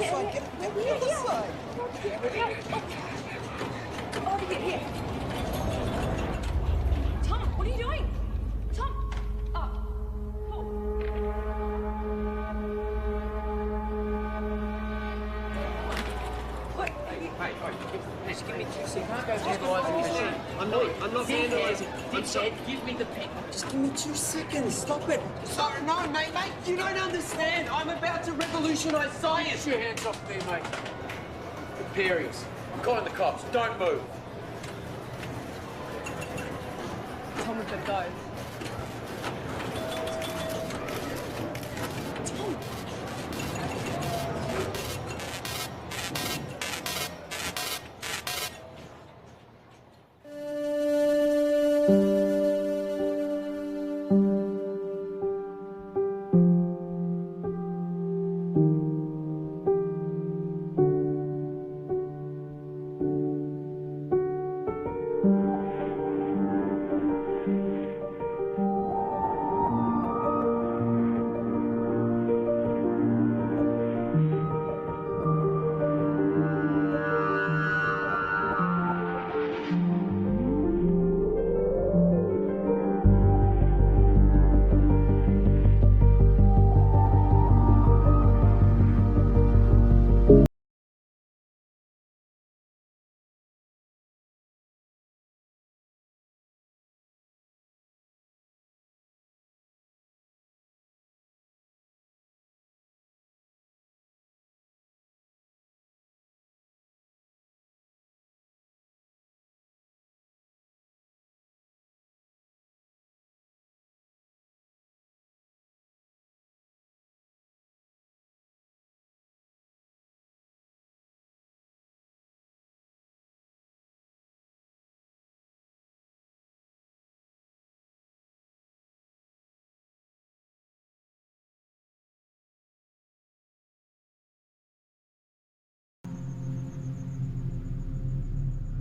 side. Get the other side. Over here. Tom, what are you doing? Tom! Oh. What? Hey, just give me 2 seconds. You can't go vandalising the machine. I'm not vandalising. I'm sorry. Give me the pen. Just give me 2 seconds. Stop it. Sorry, no, mate. You don't understand. I'm about to revolutionise science. Get your hands off me, mate. Imperials. I'm calling the cops. Don't move. Tom, we've got to go.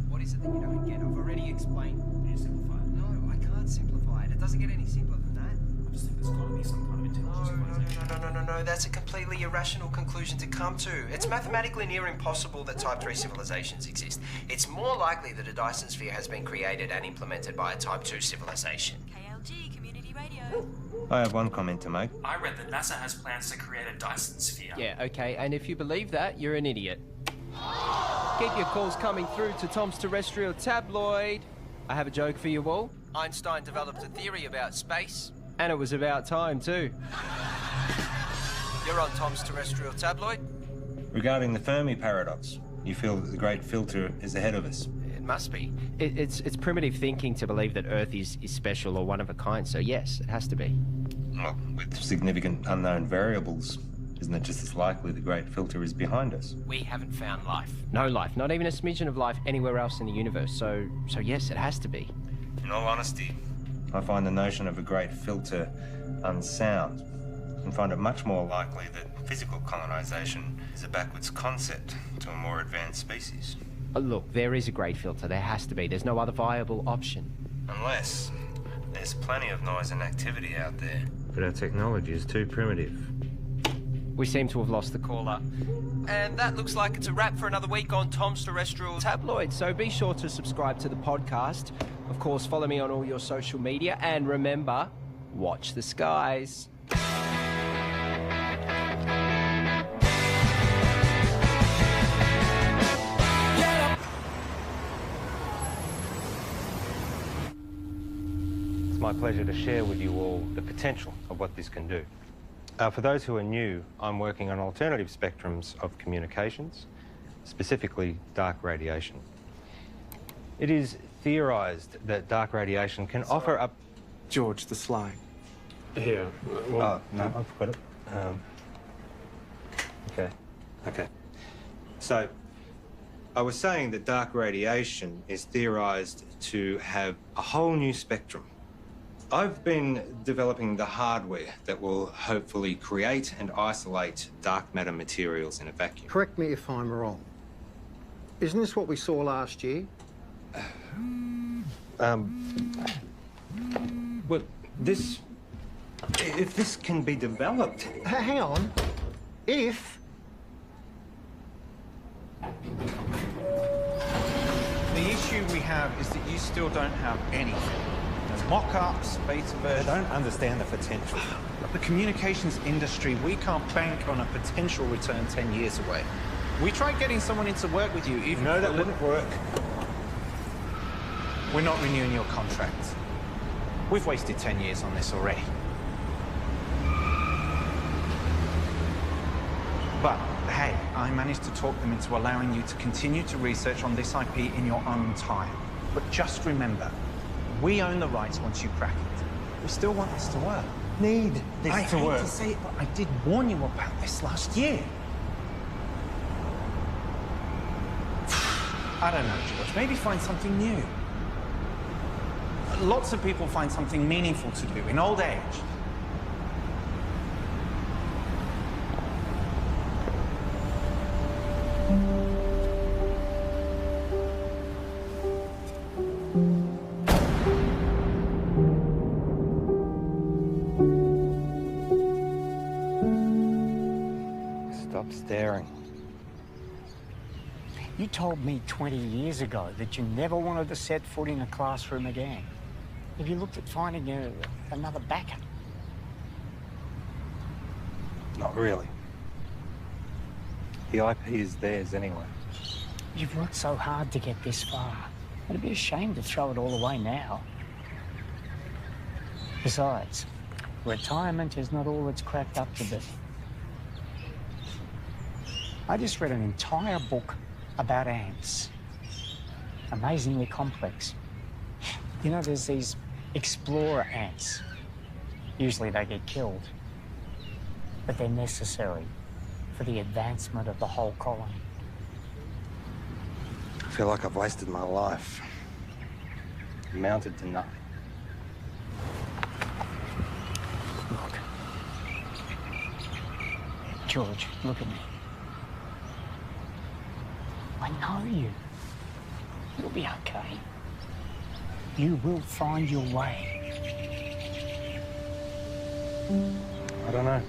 What is it that you don't get? I've already explained. Can you simplify it? No, I can't simplify it. It doesn't get any simpler than that. I just think there's got to be some kind of intelligence. No. That's a completely irrational conclusion to come to. It's mathematically near impossible that Type 3 civilizations exist. It's more likely that a Dyson sphere has been created and implemented by a Type 2 civilization. KLG Community Radio. I have one comment to make. I read that NASA has plans to create a Dyson sphere. Yeah, okay, and if you believe that, you're an idiot. Keep your calls coming through to Tom's Terrestrial Tabloid. I have a joke for you all. Einstein developed a theory about space. And it was about time, too. You're on Tom's Terrestrial Tabloid? Regarding the Fermi paradox, you feel that the great filter is ahead of us. It must be. It's primitive thinking to believe that Earth is special or one of a kind, so yes, it has to be. Well, with significant unknown variables, isn't it just as likely the great filter is behind us? We haven't found life. No life, not even a smidgen of life anywhere else in the universe, so yes, it has to be. In all honesty, I find the notion of a great filter unsound and find it much more likely that physical colonization is a backwards concept to a more advanced species. Look, there is a great filter. There has to be. There's no other viable option. Unless there's plenty of noise and activity out there. But our technology is too primitive. We seem to have lost the caller. And that looks like it's a wrap for another week on Tom's Terrestrial Tabloid. So be sure to subscribe to the podcast. Of course, follow me on all your social media. And remember, watch the skies. It's my pleasure to share with you all the potential of what this can do. For those who are new, I'm working on alternative spectrums of communications, specifically dark radiation. It is theorized that dark radiation can offer up... George the Sly. Here. Oh, no, I've got it. Okay. So, I was saying that dark radiation is theorized to have a whole new spectrum. I've been developing the hardware that will hopefully create and isolate dark matter materials in a vacuum. Correct me if I'm wrong. Isn't this what we saw last year? Well, this... If this can be developed... Hang on. If... have is that you still don't have anything. There's mock-ups, beta versions. I don't understand the potential. The communications industry, we can't bank on a potential return 10 years away. We tried getting someone in to work with you, even... No, that wouldn't work. We're not renewing your contract. We've wasted 10 years on this already. But, hey, I managed to talk them into allowing you to continue to research on this IP in your own time. But just remember, we own the rights once you crack it. We still want this to work. Need this to work. I hate to say it, but I did warn you about this last year. I don't know, George. Maybe find something new. Lots of people find something meaningful to do in old age. Stop staring. You told me 20 years ago that you never wanted to set foot in a classroom again. Have you looked at finding another backup? Not really. The IP is theirs anyway. You've worked so hard to get this far. It'd be a shame to throw it all away now. Besides, retirement is not all it's cracked up to be. I just read an entire book about ants. Amazingly complex. You know, there's these explorer ants. Usually they get killed, but they're necessary for the advancement of the whole colony. I feel like I've wasted my life. Amounted to nothing. Look. George, look at me. I know you. You'll be okay. You will find your way. I don't know.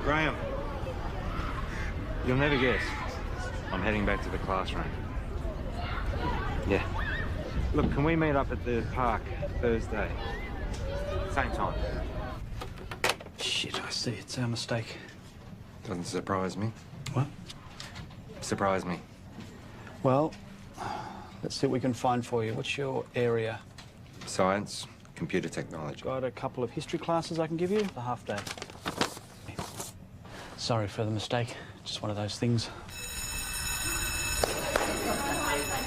Graham, you'll never guess. I'm heading back to the classroom. Yeah. Look, can we meet up at the park Thursday? Same time. Shit, I see. It's our mistake. Doesn't surprise me. What? Surprise me. Well, let's see what we can find for you. What's your area? Science, computer technology. Got a couple of history classes I can give you. A half day. Sorry for the mistake. Just one of those things.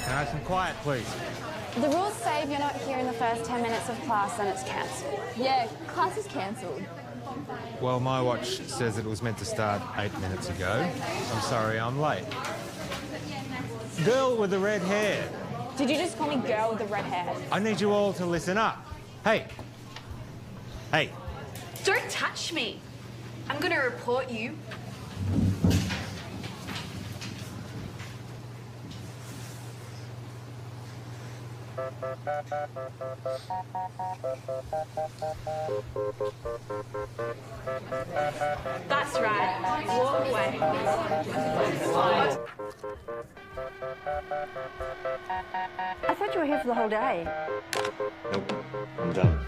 Nice and quiet, please. The rules say if you're not here in the first 10 minutes of class, then it's cancelled. Yeah, class is cancelled. Well, my watch says it was meant to start 8 minutes ago. I'm sorry I'm late. Girl with the red hair. Did you just call me girl with the red hair? I need you all to listen up. Hey. Hey. Don't touch me. I'm gonna report you. That's right. Walk away. I thought you were here for the whole day. Nope, I'm done.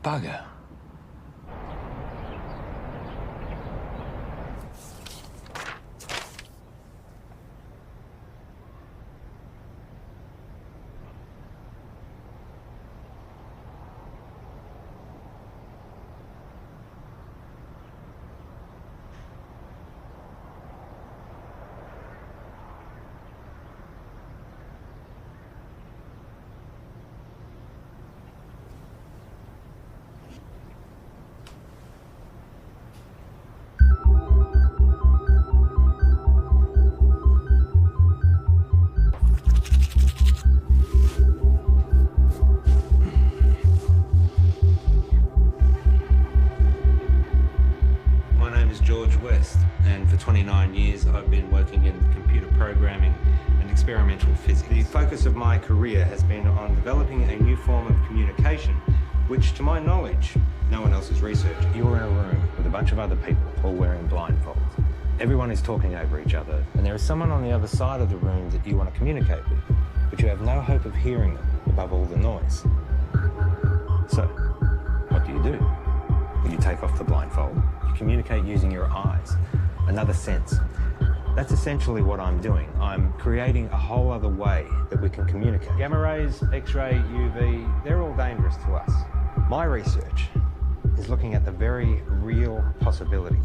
Bugger. My name is George West, and for 29 years I've been working in computer programming and experimental physics. The focus of my career has been on developing a new form of communication, which, to my knowledge, no one else has researched. You're in a room with a bunch of other people, all wearing blindfolds. Everyone is talking over each other, and there is someone on the other side of the room that you want to communicate with, but you have no hope of hearing them above all the noise. So, what do? When you take off the blindfold, you communicate using your eyes, another sense. That's essentially what I'm doing. I'm creating a whole other way that we can communicate. Gamma rays, X-ray, UV, they're all dangerous to us. My research is looking at the very real possibility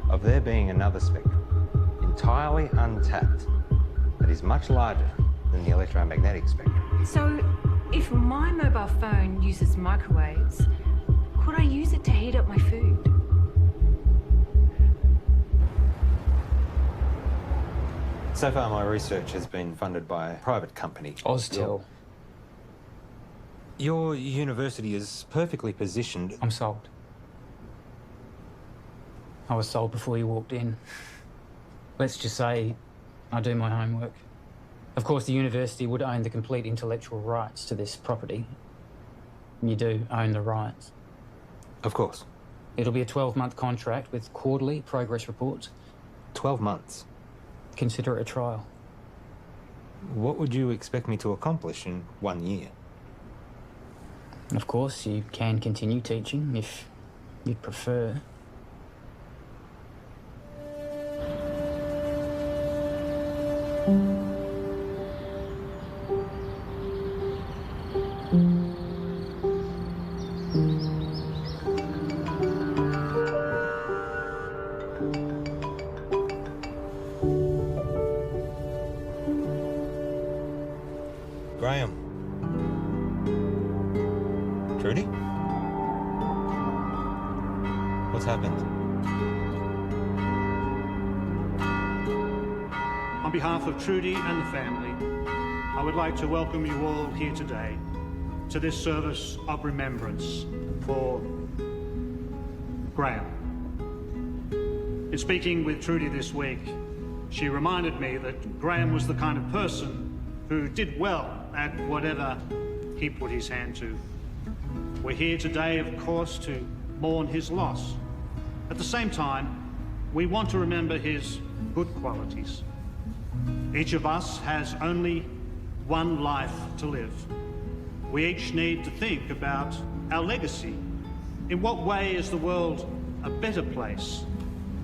of there being another spectrum, entirely untapped, that is much larger than the electromagnetic spectrum. So, if my mobile phone uses microwaves, could I use it to heat up my food? So far, my research has been funded by a private company. Oztel. Your university is perfectly positioned. I'm sold. I was sold before you walked in. Let's just say I do my homework. Of course, the university would own the complete intellectual rights to this property. You do own the rights. Of course. It'll be a 12-month contract with quarterly progress reports. 12 months? Consider it a trial. What would you expect me to accomplish in 1 year? Of course, you can continue teaching if you'd prefer. Graham. Trudy? What's happened? On behalf of Trudy and the family, I would like to welcome you all here today to this service of remembrance for Graham. In speaking with Trudy this week, she reminded me that Graham was the kind of person who did well at whatever he put his hand to. We're here today, of course, to mourn his loss. At the same time, we want to remember his good qualities. Each of us has only one life to live. We each need to think about our legacy. In what way is the world a better place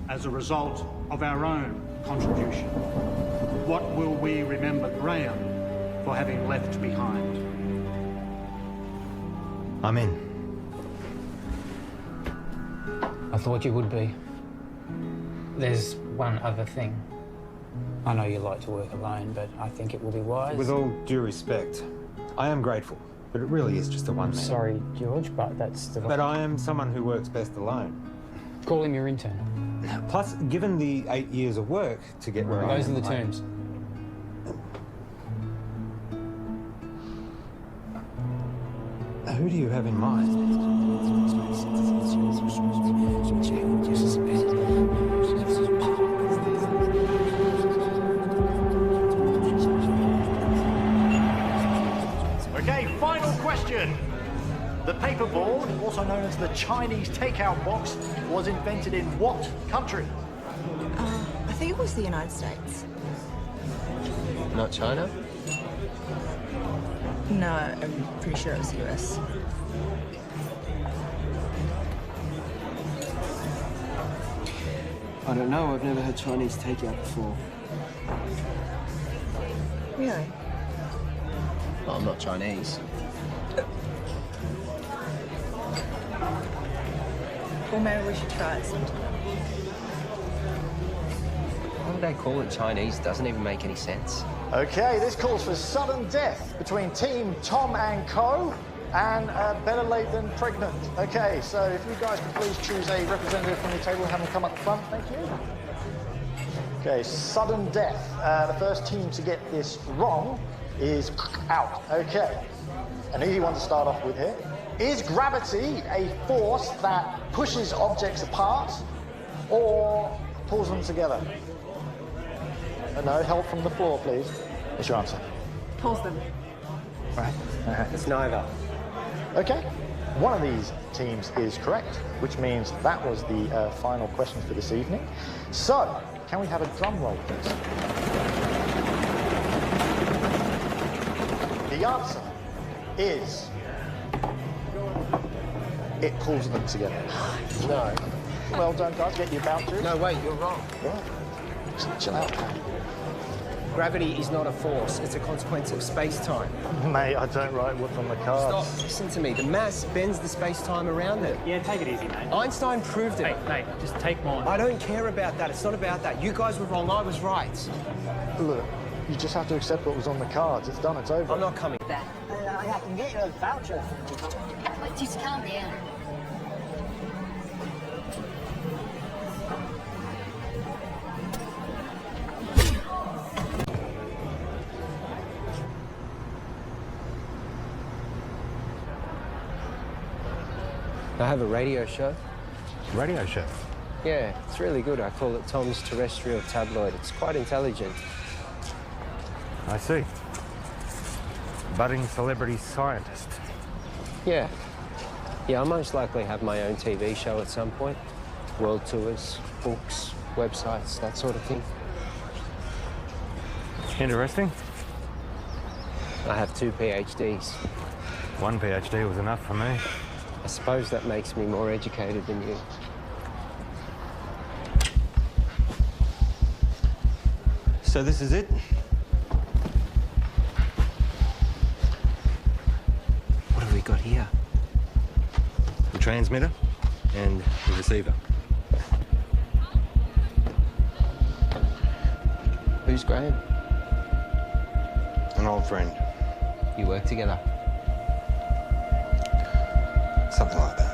as a result of our own contribution? What will we remember Graham for having left behind? I'm in. I thought you would be. There's one other thing. I know you like to work alone, but I think it will be wise. With all due respect, I am grateful, but it really is just a one-man. Sorry, George, but that's the... But I am someone who works best alone. Call him your intern. Plus, given the 8 years of work to get where I am... Those are the terms. Who do you have in mind? Okay, final question. The paperboard, also known as the Chinese takeout box, was invented in what country? I think it was the United States. Not China? No, I'm pretty sure it was the US. I don't know. I've never had Chinese takeout before. Really? Well, I'm not Chinese. Well, maybe we should try it sometime. Why would they call it Chinese? Doesn't even make any sense. Okay, this calls for sudden death between Team Tom and Co. and better late than pregnant. Okay, so if you guys could please choose a representative from your table and have them come up the front, thank you. Okay, sudden death. The first team to get this wrong is out. Okay, an easy one to start off with here. Is gravity a force that pushes objects apart or pulls them together? No help from the floor, please. What's your answer? Pulls them. Right. It's neither. Okay. One of these teams is correct, which means that was the final question for this evening. So, can we have a drum roll, please? The answer is... it pulls them together. No. Well done, guys. Get your vouchers. No, wait, you're wrong. What? Just chill out. Gravity is not a force. It's a consequence of space-time. Mate, I don't write what's on the cards. Stop. Listen to me. The mass bends the space-time around it. Yeah, take it easy, mate. Einstein proved it. Mate, just take mine. I don't care about that. It's not about that. You guys were wrong. I was right. Look, you just have to accept what was on the cards. It's done. It's over. I'm not coming. I can get you a voucher. Wait, just calm down. I have a radio show. Radio show? Yeah, it's really good. I call it Tom's Terrestrial Tabloid. It's quite intelligent. I see. Budding celebrity scientist. Yeah. Yeah, I'll most likely have my own TV show at some point. World tours, books, websites, that sort of thing. Interesting. I have 2 PhDs. One PhD was enough for me. I suppose that makes me more educated than you. So this is it? What have we got here? The transmitter and the receiver. Who's Graham? An old friend. You work together? Something like that.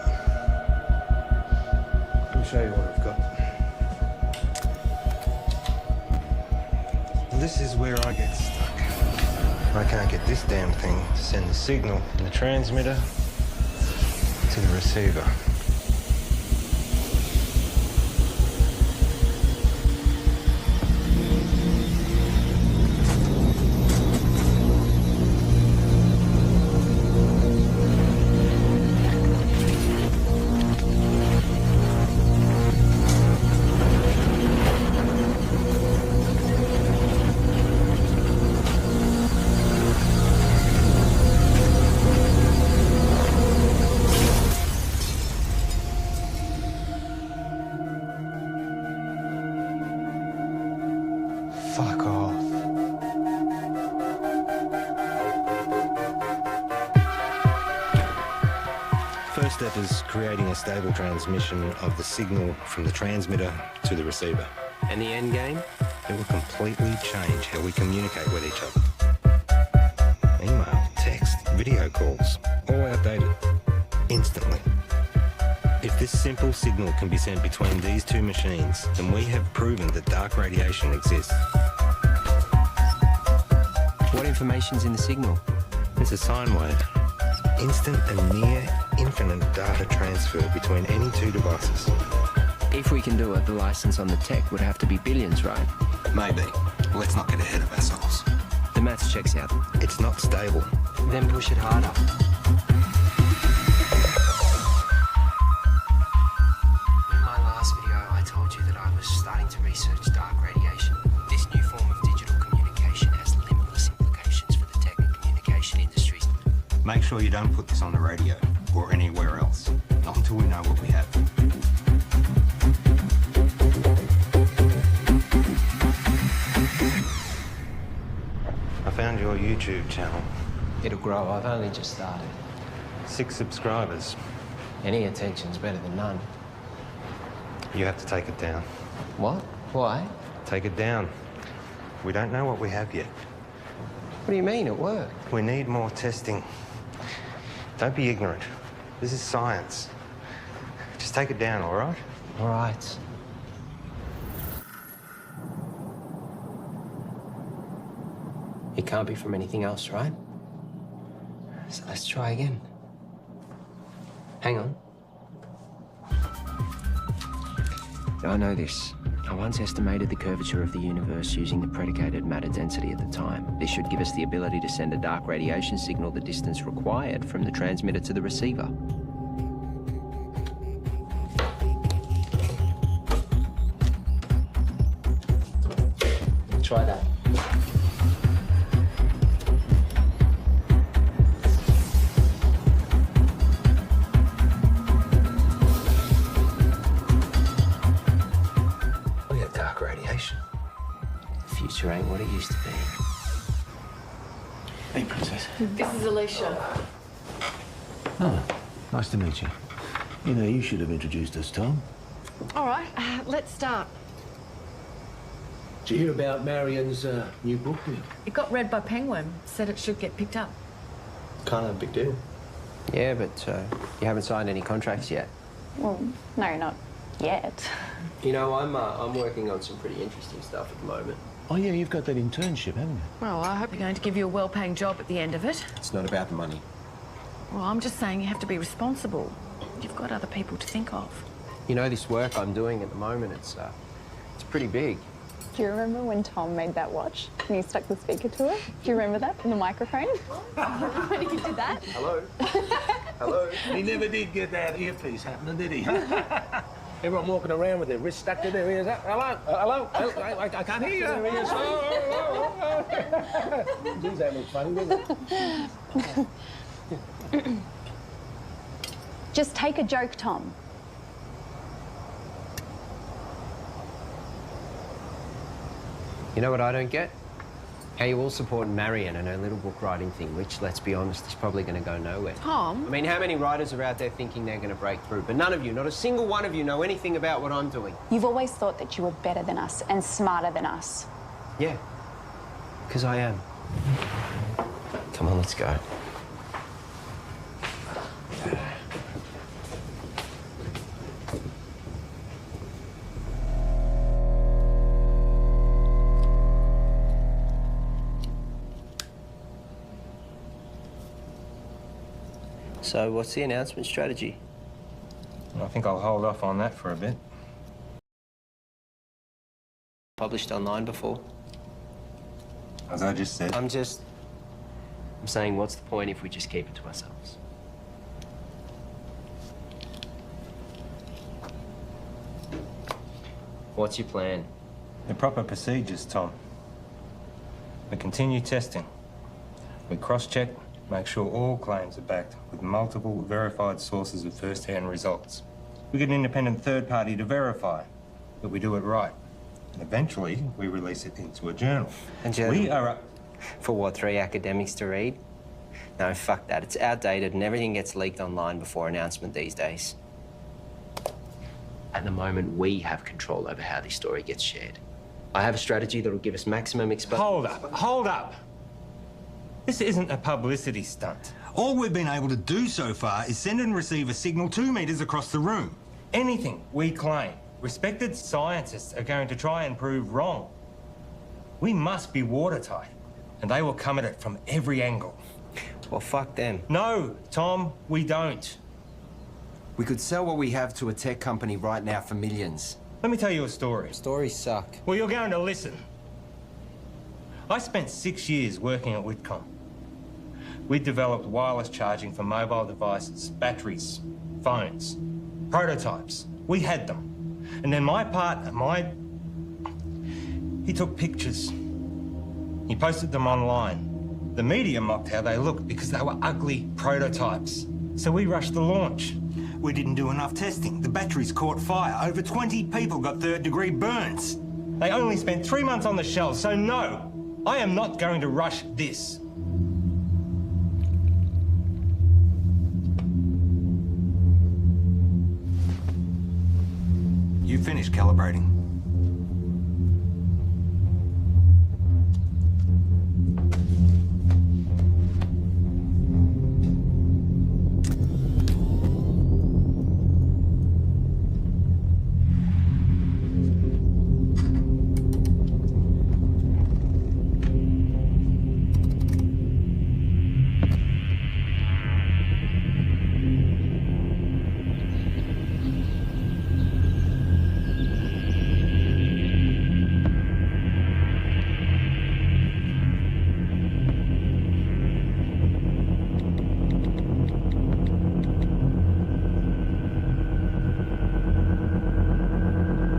Let me show you what I've got. This is where I get stuck. I can't get this damn thing to send the signal from the transmitter to the receiver. Fuck off. First step is creating a stable transmission of the signal from the transmitter to the receiver. And the end game? It will completely change how we communicate with each other. Email, text, video calls, all outdated. Instantly. If this simple signal can be sent between these two machines, then we have proven that dark radiation exists. What information's in the signal? It's a sine wave. Instant and near infinite data transfer between any two devices. If we can do it, the license on the tech would have to be billions, right? Maybe. Let's not get ahead of ourselves. The maths checks out. It's not stable. Then push it harder. In my last video, I told you that I was starting to research dark radiation. This new form of digital communication has limitless implications for the tech and communication industries. Make sure you don't put this on the radio or anywhere else. Not until we know what we have. around your YouTube channel? It'll grow. I've only just started. 6 subscribers. Any attention's better than none. You have to take it down. What? Why? Take it down. We don't know what we have yet. What do you mean, at work? We need more testing. Don't be ignorant. This is science. Just take it down, all right? All right. It can't be from anything else, right? So let's try again. Hang on. I know this. I once estimated the curvature of the universe using the predicated matter density at the time. This should give us the ability to send a dark radiation signal the distance required from the transmitter to the receiver. Try that. We have dark radiation. The future ain't what it used to be. Hey, Princess. This is Alicia. Oh, nice to meet you. You know, you should have introduced us, Tom. All right, let's start. Did you hear about Marion's new book? It got read by Penguin. Said it should get picked up. Kind of a big deal. Yeah, but you haven't signed any contracts yet. Well, no, not yet. You know, I'm working on some pretty interesting stuff at the moment. Oh, yeah, you've got that internship, haven't you? Well, I hope you're going to give you a well-paying job at the end of it. It's not about the money. Well, I'm just saying you have to be responsible. You've got other people to think of. You know, this work I'm doing at the moment, it's pretty big. Do you remember when Tom made that watch and he stuck the speaker to it? Do you remember that from the microphone? When he did that? Hello? Hello? He never did get that earpiece happening, did he? Everyone walking around with their wrists stuck to their ears. Hello? Hello? I can't hear you. Their ears. Geez, that looks funny, doesn't it? Just take a joke, Tom. You know what I don't get? How you all support Marion and her little book writing thing, which, let's be honest, is probably going to go nowhere. Tom? I mean, how many writers are out there thinking they're going to break through? But none of you, not a single one of you, know anything about what I'm doing. You've always thought that you were better than us and smarter than us. Yeah, because I am. Come on, let's go. So, what's the announcement strategy? I think I'll hold off on that for a bit. Published online before? As I just said. I'm saying, what's the point if we just keep it to ourselves? What's your plan? The proper procedures, Tom. We continue testing. We cross-check, make sure all claims are backed with multiple verified sources of first-hand results. We get an independent third party to verify that we do it right. And eventually, we release it into a journal. A journal? We are For what, 3 academics to read? No, fuck that. It's outdated and everything gets leaked online before announcement these days. At the moment, we have control over how this story gets shared. I have a strategy that'll give us maximum exposure. Hold up. This isn't a publicity stunt. All we've been able to do so far is send and receive a signal 2 meters across the room. Anything we claim, respected scientists are going to try and prove wrong. We must be watertight, and they will come at it from every angle. Well, fuck them. No, Tom, we don't. We could sell what we have to a tech company right now for millions. Let me tell you a story. Stories suck. Well, you're going to listen. I spent 6 years working at Whitcomb. We developed wireless charging for mobile devices, batteries, phones, prototypes. We had them. And then my partner, he took pictures. He posted them online. The media mocked how they looked because they were ugly prototypes. So we rushed the launch. We didn't do enough testing. The batteries caught fire. Over 20 people got third-degree burns. They only spent 3 months on the shelves, so no, I am not going to rush this. You finished calibrating.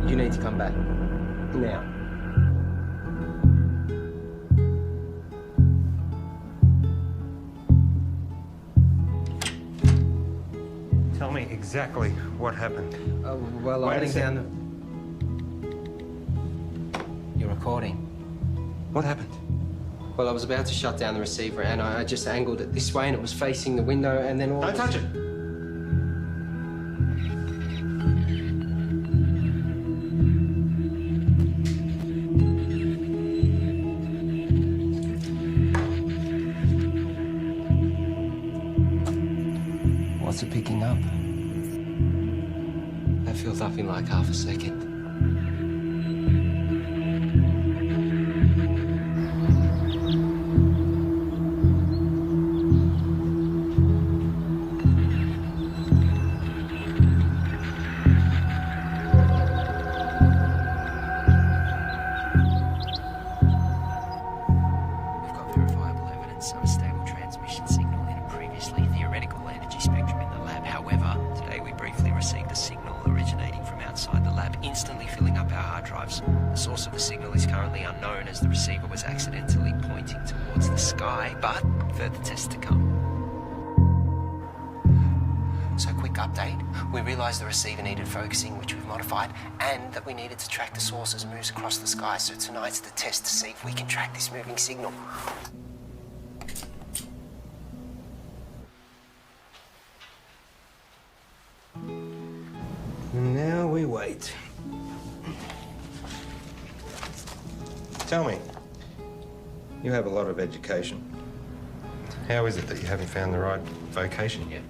You need to come back. Now. Tell me exactly what happened. Well, Wait I a think sec. down the... You're recording. What happened? Well, I was about to shut down the receiver and I just angled it this way and it was facing the window and then all... Don't touch it. What's it picking up? That feels up in like half a second. We've got verifiable evidence of a stable transmission signal in a previously theoretical energy spectrum in the lab. However, today we briefly received a signal originating from outside the lab, instantly filling up our hard drives. The source of the signal is currently unknown as the receiver was accidentally pointing towards the sky, but further tests to come. So quick update, we realised the receiver needed focusing, which we've modified, and that we needed to track the source as it moves across the sky, so tonight's the test to see if we can track this moving signal. And now we wait. Tell me, you have a lot of education. How is it that you haven't found the right vocation yet?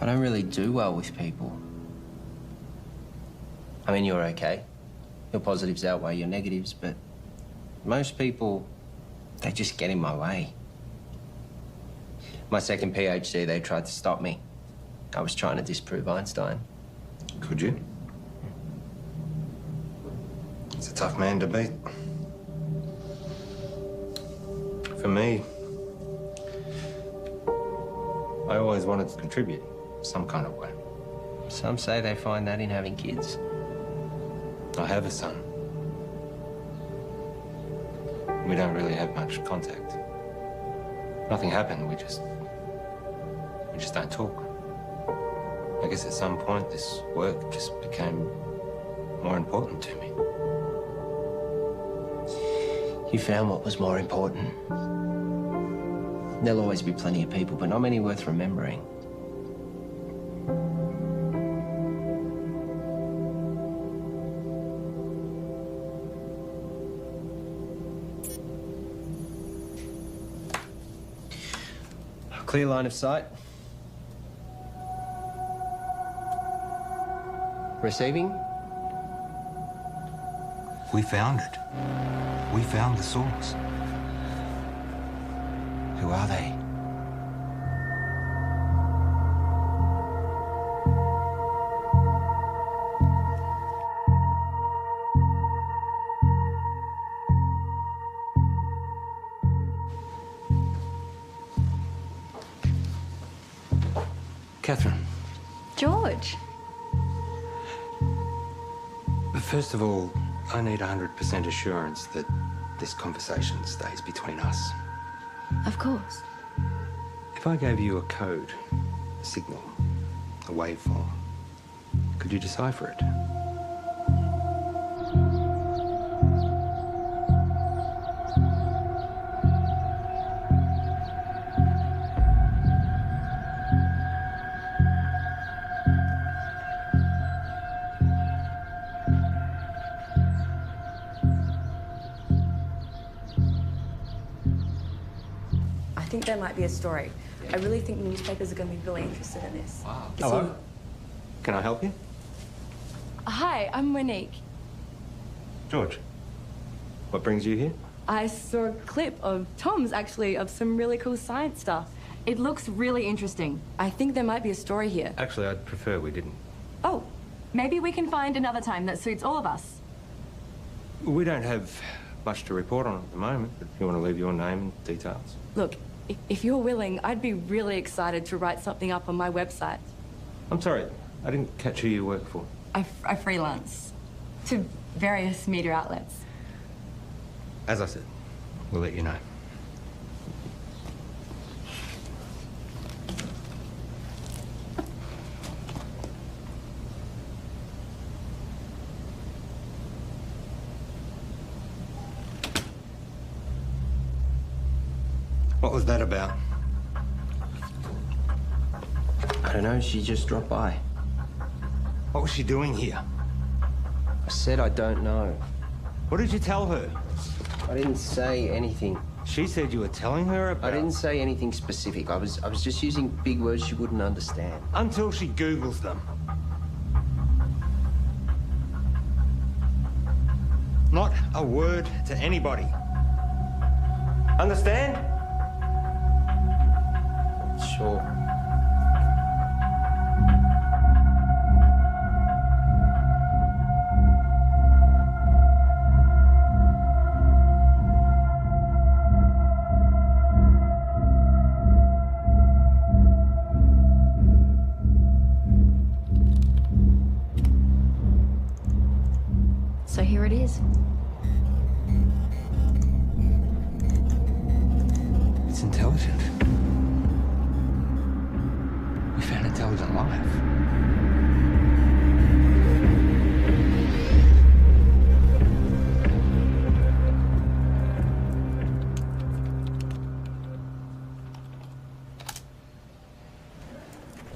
I don't really do well with people. I mean, you're okay. Your positives outweigh your negatives, but most people, they just get in my way. My second PhD, they tried to stop me. I was trying to disprove Einstein. Could you? It's a tough man to beat. For me, I always wanted to contribute some kind of way. Some say they find that in having kids. I have a son. We don't really have much contact. Nothing happened, we just don't talk. I guess at some point this work just became more important to me. You found what was more important. There'll always be plenty of people, but not many worth remembering. Clear line of sight. Receiving? We found it. We found the source. Who are they? Catherine, George. first of all, I need 100% assurance that this conversation stays between us. Of course. If I gave you a code, a signal, a waveform, Could you decipher it? I think there might be a story. I really think the newspapers are going to be really interested in this. Wow. It's Hello. Can I help you? Hi, I'm Monique. George. What brings you here? I saw a clip of Tom's, actually, of some really cool science stuff. It looks really interesting. I think there might be a story here. Actually, I'd prefer we didn't. Oh, maybe we can find another time that suits all of us. We don't have much to report on at the moment, but if you want to leave your name and details. Look, if you're willing, I'd be really excited to write something up on my website. I'm sorry, I didn't catch who you work for. I freelance to various media outlets. As I said, we'll let you know. What was that about? I don't know, she just dropped by. What was she doing here? I said I don't know. What did you tell her? I didn't say anything. She said you were telling her about... I didn't say anything specific. I was just using big words she wouldn't understand. Until she Googles them. Not a word to anybody. Understand? Sure. So here it is. It's intelligent. We found intelligent life.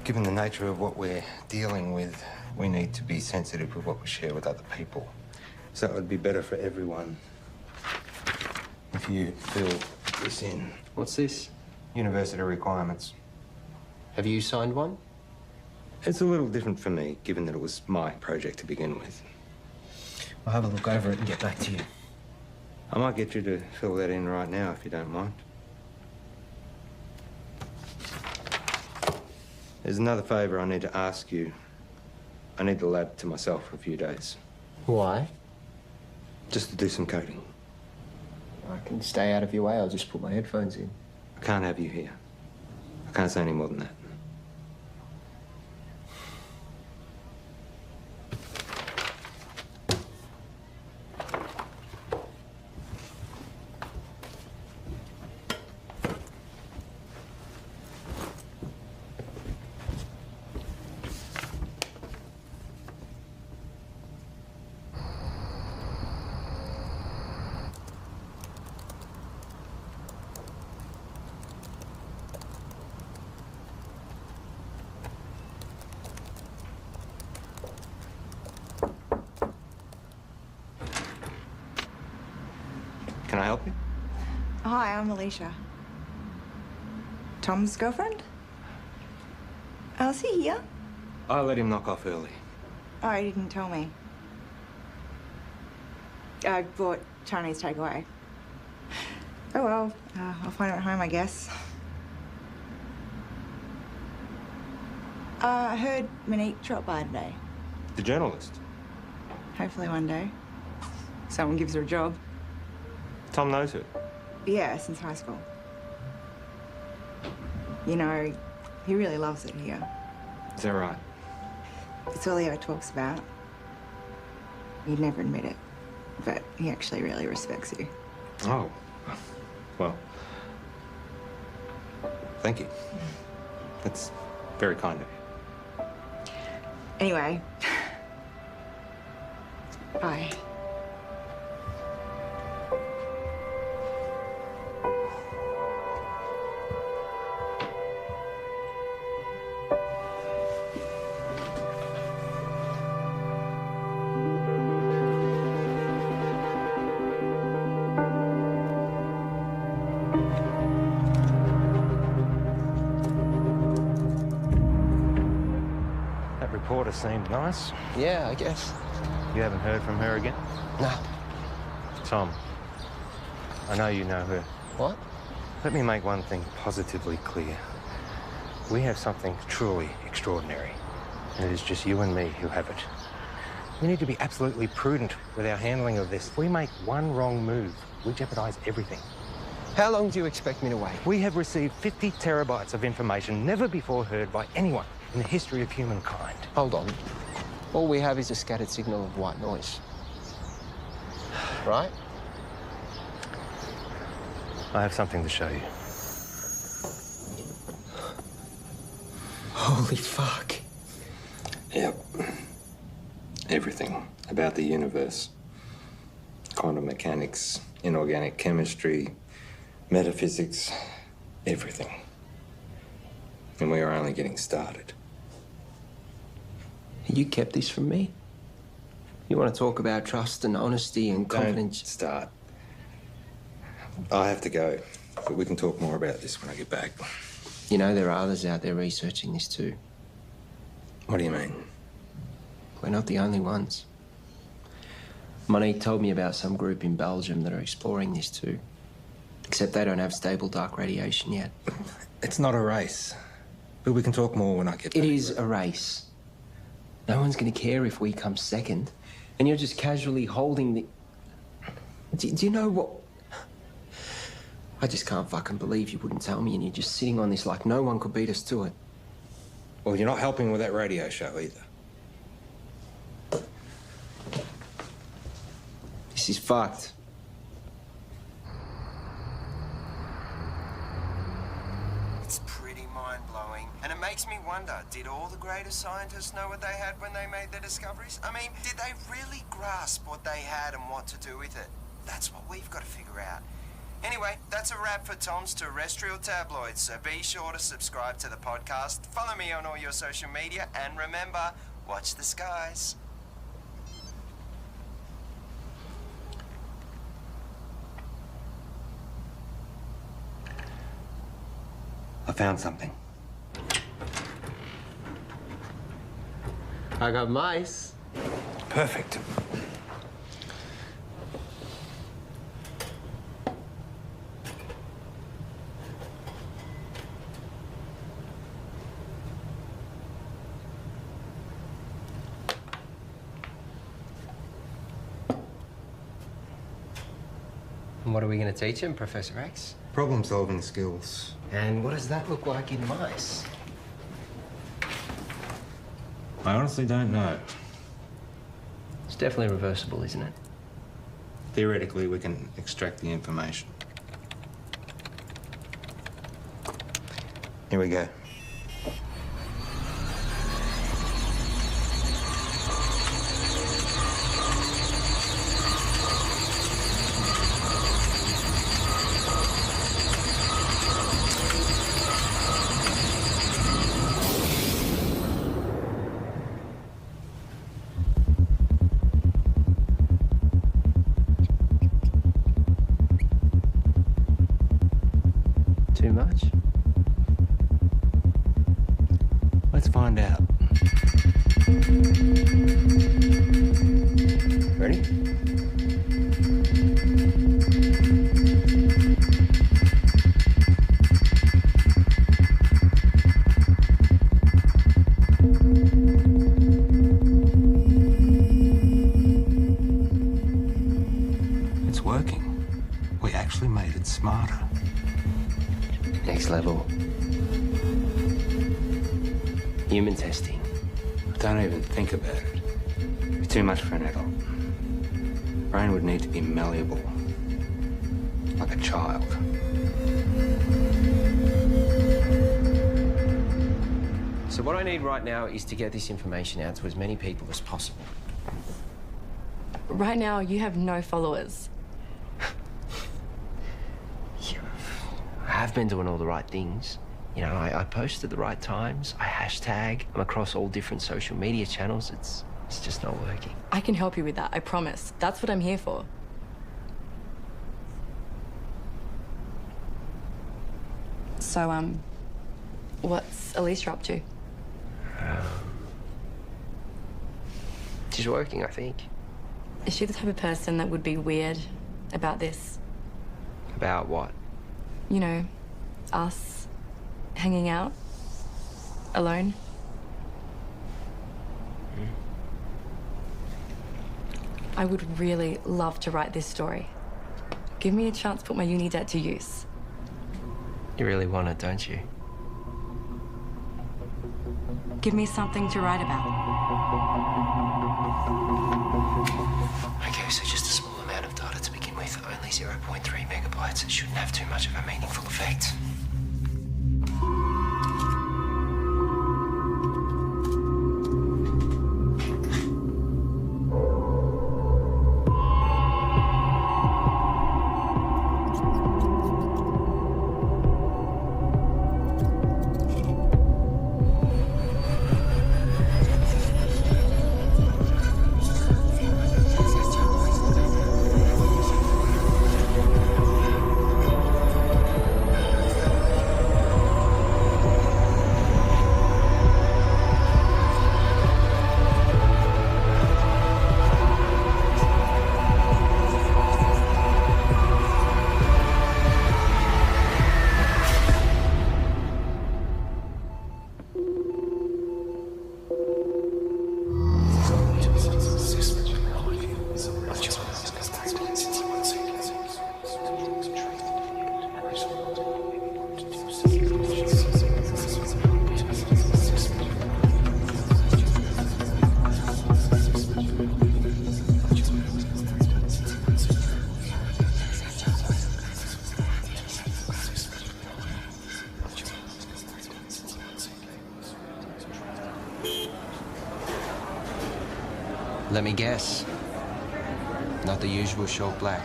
Given the nature of what we're dealing with, we need to be sensitive with what we share with other people. So it would be better for everyone if you fill this in. What's this? University requirements. Have you signed one? It's a little different for me, given that it was my project to begin with. I'll have a look over it and get back to you. I might get you to fill that in right now, if you don't mind. There's another favour I need to ask you. I need the lab to myself for a few days. Why? Just to do some coding. I can stay out of your way. I'll just put my headphones in. I can't have you here. I can't say any more than that. Can I help you? Hi, I'm Alicia. Tom's girlfriend? Oh, is he here? I let him knock off early. Oh, he didn't tell me. I bought Chinese takeaway. Oh well, I'll find him at home, I guess. I heard Monique dropped by today. The journalist. Hopefully one day. Someone gives her a job. Tom knows her. Yeah, since high school. You know, he really loves it here. Is that right? It's all he ever talks about. He'd never admit it, but he actually really respects you. Oh. Well. Thank you. That's very kind of you. Anyway, Bye. That reporter seemed nice. Yeah, I guess. You haven't heard from her again? No. Tom, I know you know her. What? Let me make one thing positively clear. We have something truly extraordinary, and it is just you and me who have it. We need to be absolutely prudent with our handling of this. If we make one wrong move, we jeopardize everything. How long do you expect me to wait? We have received 50 terabytes of information never before heard by anyone in the history of humankind. Hold on. All we have is a scattered signal of white noise. Right? I have something to show you. Holy fuck. Yep. Everything about the universe. Quantum mechanics, inorganic chemistry, metaphysics, everything. And we are only getting started. You kept this from me? You want to talk about trust and honesty and confidence? Don't start. I have to go, but we can talk more about this when I get back. You know, there are others out there researching this too. What do you mean? We're not the only ones. Monique told me about some group in Belgium that are exploring this too. Except they don't have stable dark radiation yet. It's not a race. But we can talk more when I get back. It is a race. No one's going to care if we come second. And you're just casually holding the... Do you know what... I just can't fucking believe you wouldn't tell me and you're just sitting on this like no one could beat us to it. Well, you're not helping with that radio show either. This is fucked. It's pretty mind-blowing. And it makes me wonder, did all the greatest scientists know what they had when they made their discoveries? I mean, did they really grasp what they had and what to do with it? That's what we've got to figure out. Anyway, that's a wrap for Tom's Terrestrial Tabloids, so be sure to subscribe to the podcast, follow me on all your social media, and remember, watch the skies. I found something. I got mice. Perfect. And what are we going to teach him, Professor X? Problem-solving skills. And what does that look like in mice? I honestly don't know. It's definitely reversible, isn't it? Theoretically, we can extract the information. Here we go. Too much? Let's find out. Ready? It's working. We actually made it smarter. Next level. Human testing. Don't even think about it. It'd be too much for an adult. Brain would need to be malleable. Like a child. So what I need right now is to get this information out to as many people as possible. Right now, you have no followers. I have been doing all the right things. You know, I post at the right times. I hashtag. I'm across all different social media channels. It's just not working. I can help you with that, I promise. That's what I'm here for. So, what's Alicia up to? She's working, I think. Is she the type of person that would be weird about this? About what? You know, us hanging out alone? I would really love to write this story. Give me a chance to put my uni debt to use. You really want it, don't you? Give me something to write about. Okay, so just a small amount of data to begin with. Only 0.3 megabytes. It shouldn't have too much of a meaningful effect. Let me guess. Not the usual short black.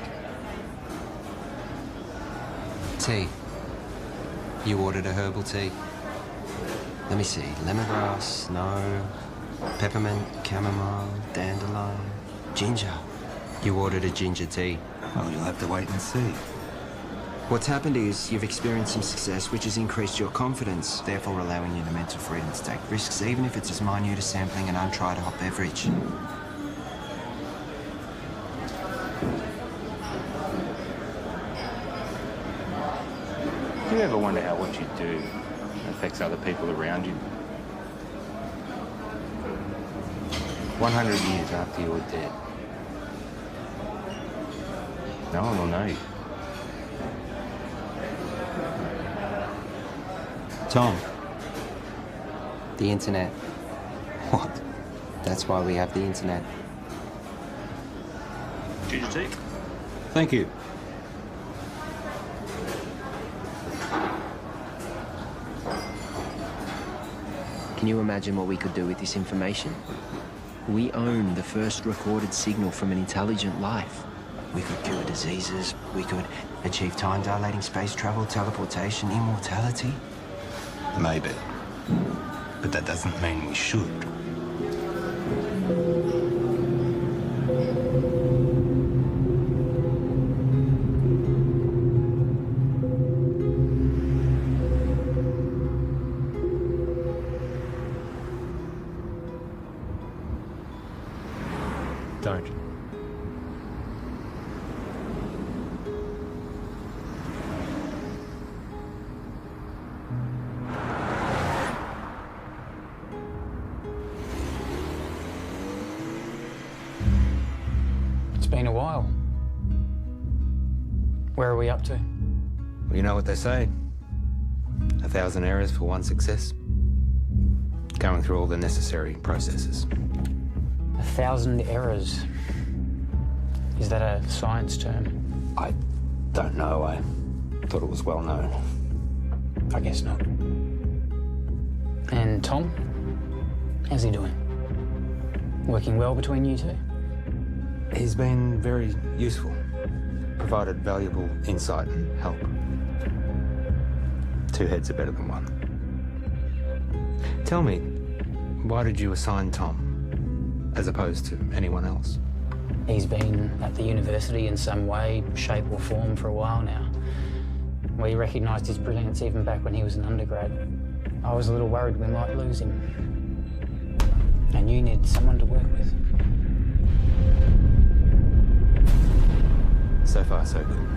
Tea. You ordered a herbal tea. Let me see. Lemongrass, no. Peppermint, chamomile, dandelion, ginger. You ordered a ginger tea. Well, you'll have to wait and see. What's happened is you've experienced some success, which has increased your confidence, therefore allowing you the mental freedom to take risks, even if it's as minute as sampling an untried hot beverage. Do you ever wonder how what you do affects other people around you? 100 years after you're dead, no one will know you. Tom. The internet. What? That's why we have the internet. Ginger tea? Thank you. Can you imagine what we could do with this information? We own the first recorded signal from an intelligent life. We could cure diseases, we could achieve time-dilating space travel, teleportation, immortality. Maybe. But that doesn't mean we should. Don't. It's been a while. Where are we up to? Well, you know what they say. 1,000 errors for one success. Going through all the necessary processes. 1,000 errors. Is that a science term? I don't know. I thought it was well known. I guess not. And Tom? How's he doing? Working well between you two? He's been very useful, provided valuable insight and help. Two heads are better than one. Tell me, why did you assign Tom, as opposed to anyone else? He's been at the university in some way, shape or form for a while now. We recognised his brilliance even back when he was an undergrad. I was a little worried we might lose him. And you needed someone to work with. So far, so good.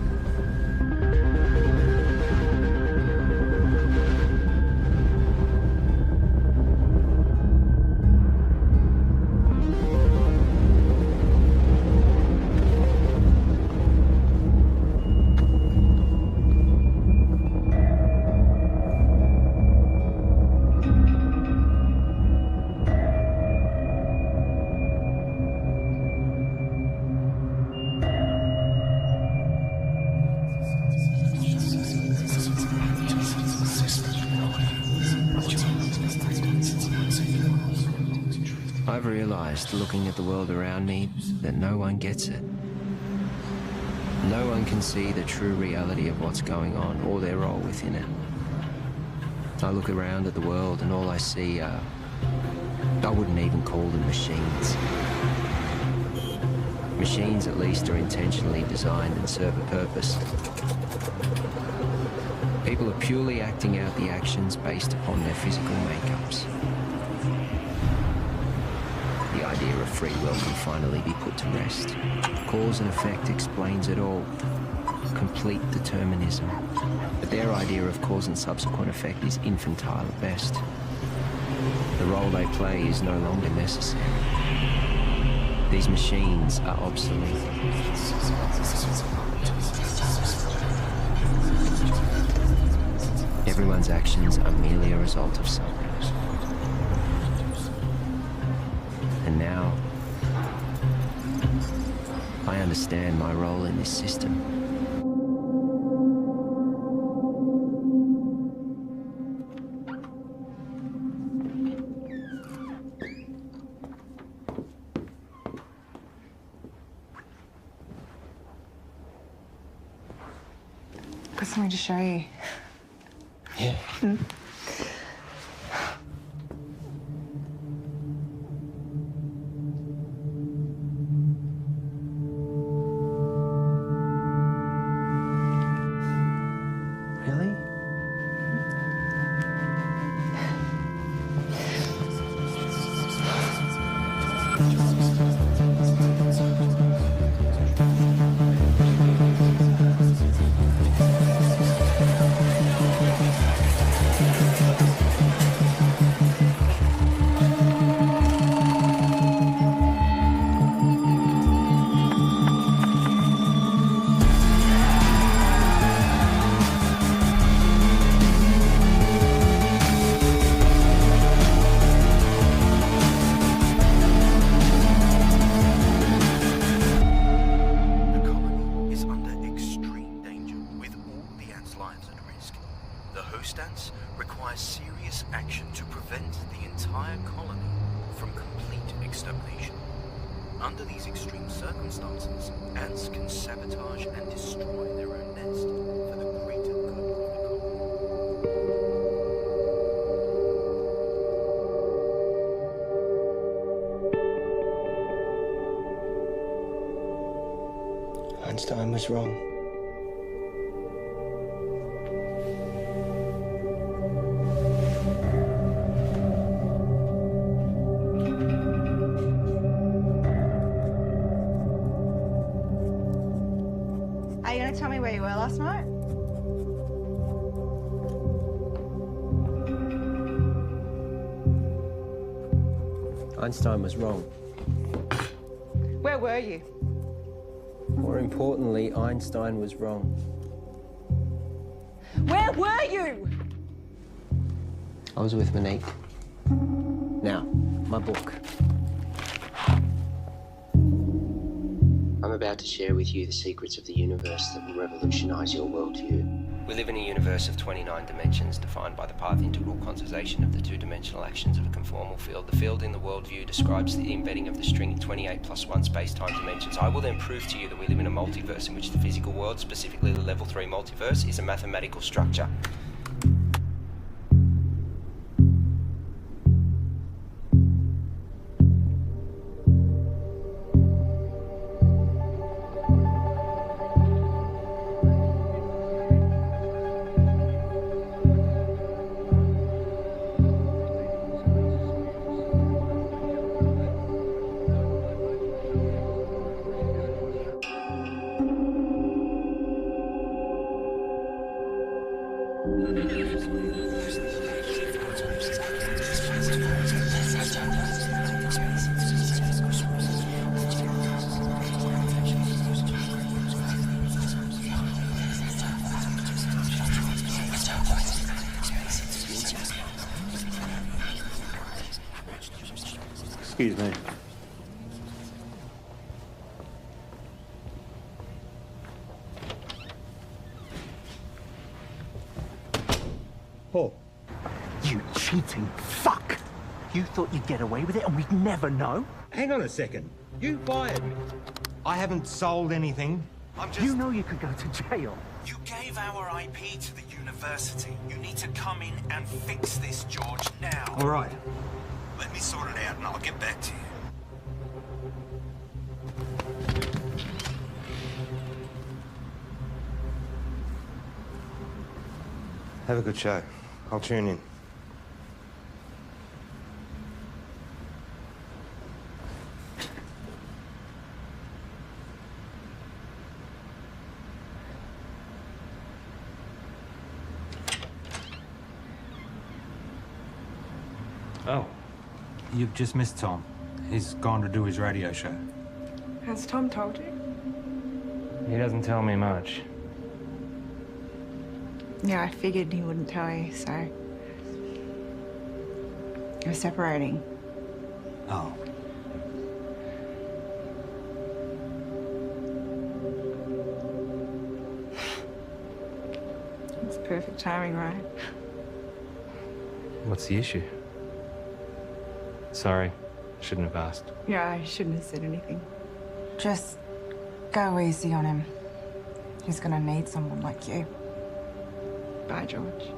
I've realised, looking at the world around me, that no one gets it. No one can see the true reality of what's going on or their role within it. I look around at the world and all I see are... I wouldn't even call them machines. Machines, at least, are intentionally designed and serve a purpose. People are purely acting out the actions based upon their physical makeups. The idea of free will can finally be put to rest. Cause and effect explains it all. Complete determinism. But their idea of cause and subsequent effect is infantile at best. The role they play is no longer necessary. These machines are obsolete. Everyone's actions are merely a result of something. And now, I understand my role in this system. Got something to show you. Yeah. Really? Under these extreme circumstances, ants can sabotage and destroy their own nest for the greater good of the colony. Einstein was wrong. Are you going to tell me where you were last night? Einstein was wrong. Where were you? More importantly, Einstein was wrong. Where were you? I was with Monique. Now, my book. I'm about to share with you the secrets of the universe that will revolutionize your worldview. We live in a universe of 29 dimensions defined by the path integral quantization of the two-dimensional actions of a conformal field. The field in the worldview describes the embedding of the string in 28 plus 1 space-time dimensions. I will then prove to you that we live in a multiverse in which the physical world, specifically the level 3 multiverse, is a mathematical structure. Excuse me. Paul. You cheating fuck! You thought you'd get away with it and we'd never know? Hang on a second. You fired me. I haven't sold anything. You know you could go to jail. You gave our IP to the university. You need to come in and fix this, George, now. All right. Let me sort it out and I'll get back to you. Have a good show. I'll tune in. Oh. You've just missed Tom. He's gone to do his radio show. Has Tom told you? He doesn't tell me much. Yeah, I figured he wouldn't tell you, so... We're separating. Oh. It's perfect timing, right? What's the issue? Sorry, shouldn't have asked. Yeah, I shouldn't have said anything. Just go easy on him. He's gonna need someone like you. Bye, George.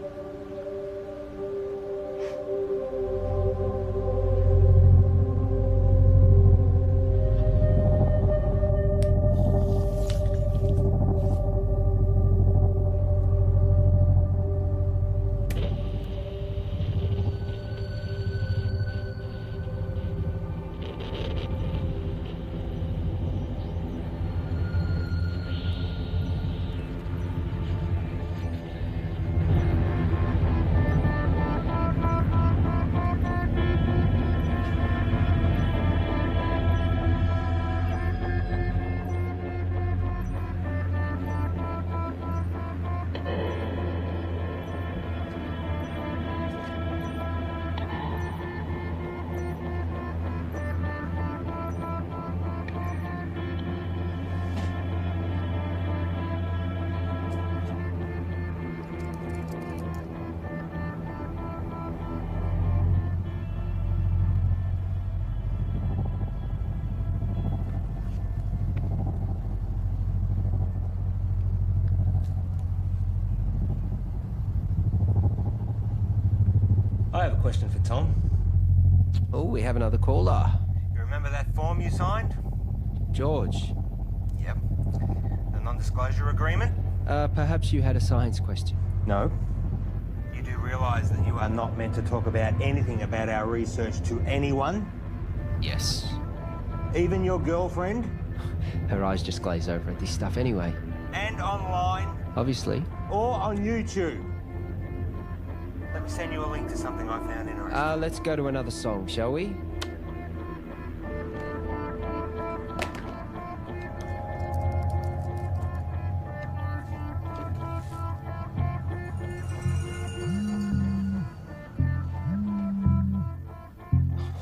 I have a question for Tom. Oh, we have another caller. You remember that form you signed? George. Yep. The non-disclosure agreement? Perhaps you had a science question. No. You do realise that you are not meant to talk about anything about our research to anyone? Yes. Even your girlfriend? Her eyes just glaze over at this stuff anyway. And online? Obviously. Or on YouTube? Let me send you a link to something I found interesting. Let's go to another song, shall we?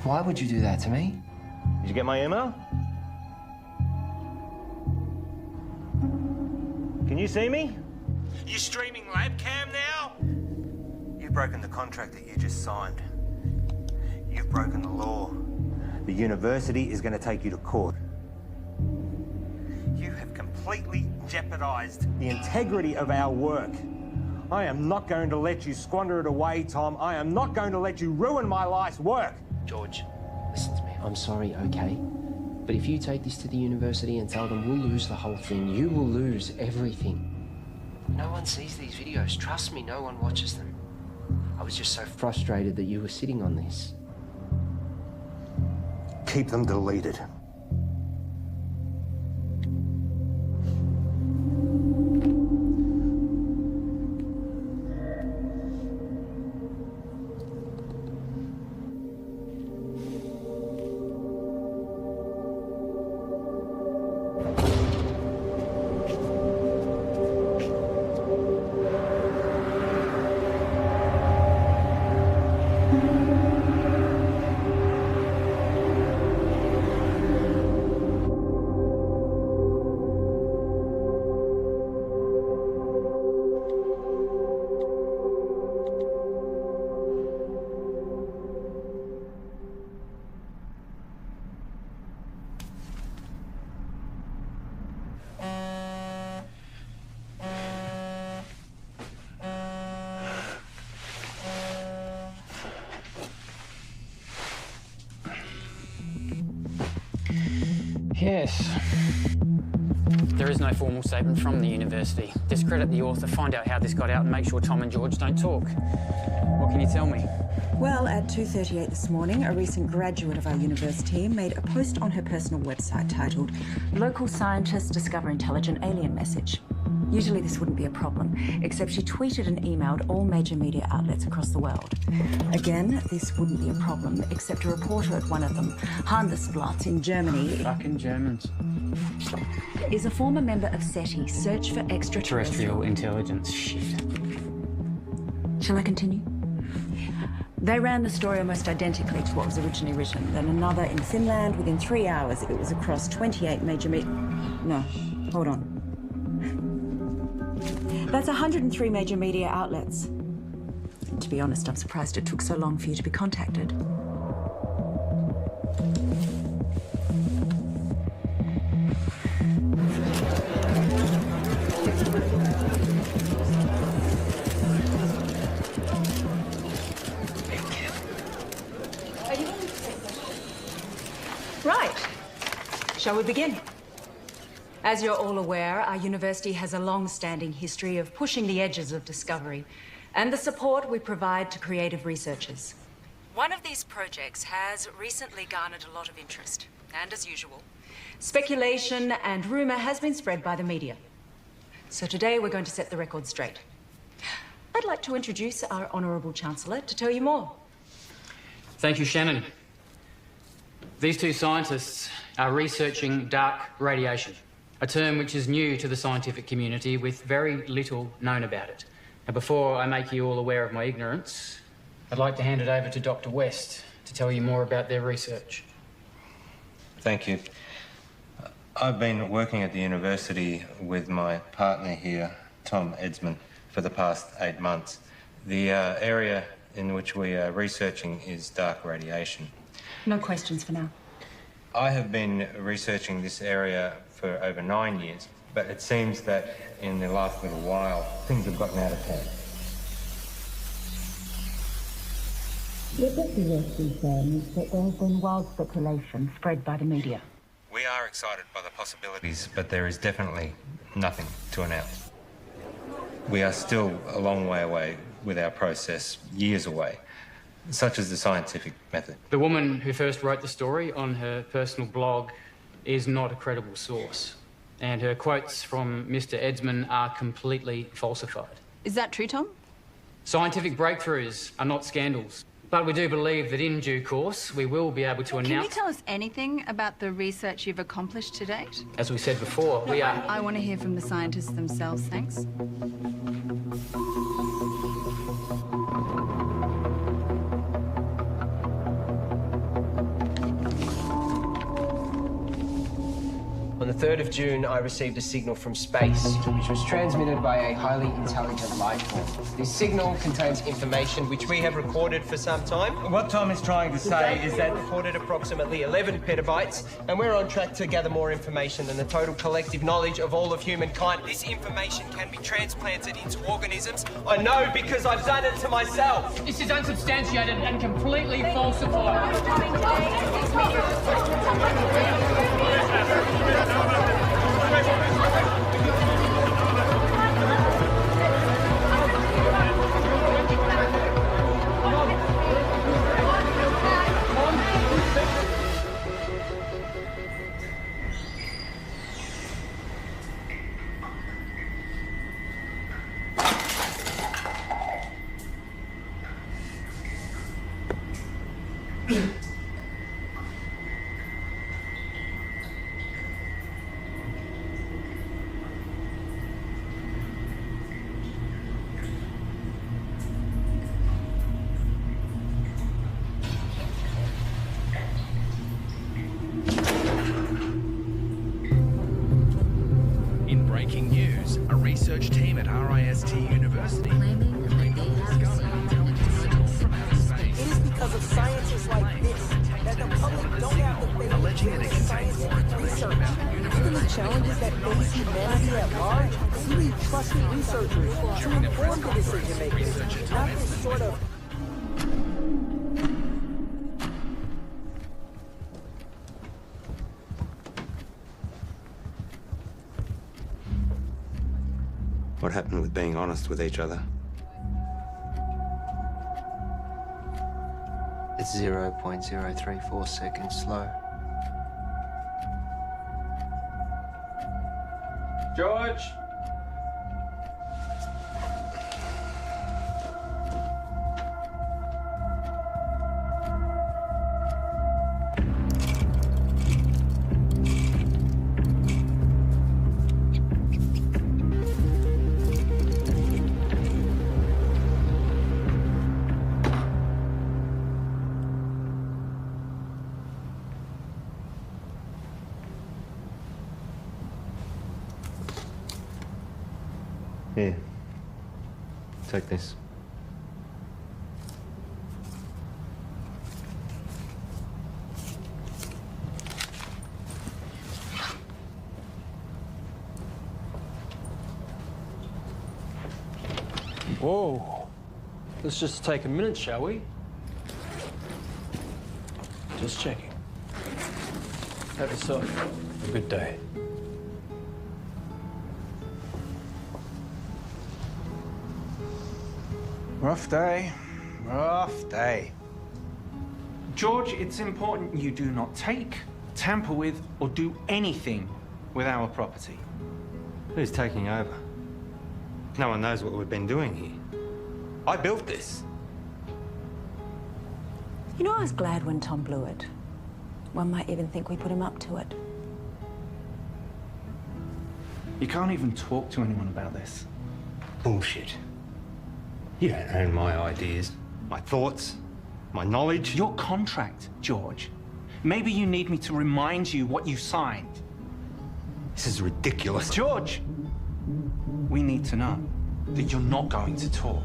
Why would you do that to me? Did you get my email? Can you see me? You streaming lab cam now? You've broken the contract that you just signed. You've broken the law. The university is going to take you to court. You have completely jeopardized the integrity of our work. I am not going to let you squander it away, Tom. I am not going to let you ruin my life's work. George, listen to me. I'm sorry, okay? But if you take this to the university and tell them we'll lose the whole thing, you will lose everything. No one sees these videos. Trust me, no one watches them. I was just so frustrated that you were sitting on this. Keep them deleted. Yes. There is no formal statement from the university. Discredit the author, find out how this got out, and make sure Tom and George don't talk. What can you tell me? Well, at 2:38 this morning, a recent graduate of our university made a post on her personal website titled, "Local scientists discover intelligent alien message." Usually this wouldn't be a problem, except she tweeted and emailed all major media outlets across the world. Again, this wouldn't be a problem, except a reporter at one of them, Handelsblatt in Germany... Fucking Germans. ...is a former member of SETI, Search for Extraterrestrial Intelligence. Shit. Shall I continue? They ran the story almost identically to what was originally written. Then another in Finland. Within 3 hours, it was across 28 major No, hold on. That's 103 major media outlets. To be honest, I'm surprised it took so long for you to be contacted. Right. Shall we begin? As you're all aware, our university has a long-standing history of pushing the edges of discovery and the support we provide to creative researchers. One of these projects has recently garnered a lot of interest, and as usual, speculation and rumour has been spread by the media. So today we're going to set the record straight. I'd like to introduce our Honourable Chancellor to tell you more. Thank you, Shannon. These two scientists are researching dark radiation, a term which is new to the scientific community with very little known about it. Now, before I make you all aware of my ignorance, I'd like to hand it over to Dr. West to tell you more about their research. Thank you. I've been working at the university with my partner here, Tom Edsman, for the past 8 months. The area in which we are researching is dark radiation. No questions for now. I have been researching this area for over 9 years, but it seems that in the last little while, things have gotten out of hand. What Dr. West is saying is that there has been wild speculation spread by the media. We are excited by the possibilities, but there is definitely nothing to announce. We are still a long way away with our process, years away, such as the scientific method. The woman who first wrote the story on her personal blog is not a credible source, and her quotes from Mr. Edsman are completely falsified. Is that true, Tom? Scientific breakthroughs are not scandals, but we do believe that in due course we will be able to Can you announce... tell us anything about the research you've accomplished to date? As we said before, we are... I want to hear from the scientists themselves, thanks. On the 3rd of June, I received a signal from space, which was transmitted by a highly intelligent life form. This signal contains information which we have recorded for some time. What Tom is trying to say is that recorded approximately 11 petabytes, and we're on track to gather more information than the total collective knowledge of all of humankind. This information can be transplanted into organisms. I know because I've done it to myself. This is unsubstantiated and completely falsified. In breaking news, a research team at RIST University It is because of sciences like this that the public don't have the faith alleging that it in contains science more and information research. about the universe. Given the challenges that face humanity at large, we need trusted researchers to inform the decision makers, not this sort of. What happened with being honest with each other? It's 0.034 seconds slow. George! Here. Take this. Whoa. Let's just take a minute, shall we? Just checking. Have yourself a good day. Rough day. Rough day. George, it's important you do not take, tamper with, or do anything with our property. Who's taking over? No one knows what we've been doing here. I built this. You know, I was glad when Tom blew it. One might even think we put him up to it. You can't even talk to anyone about this. Bullshit. You don't own my ideas, my thoughts, my knowledge. Your contract, George. Maybe you need me to remind you what you signed. This is ridiculous. George, we need to know that you're not going to talk.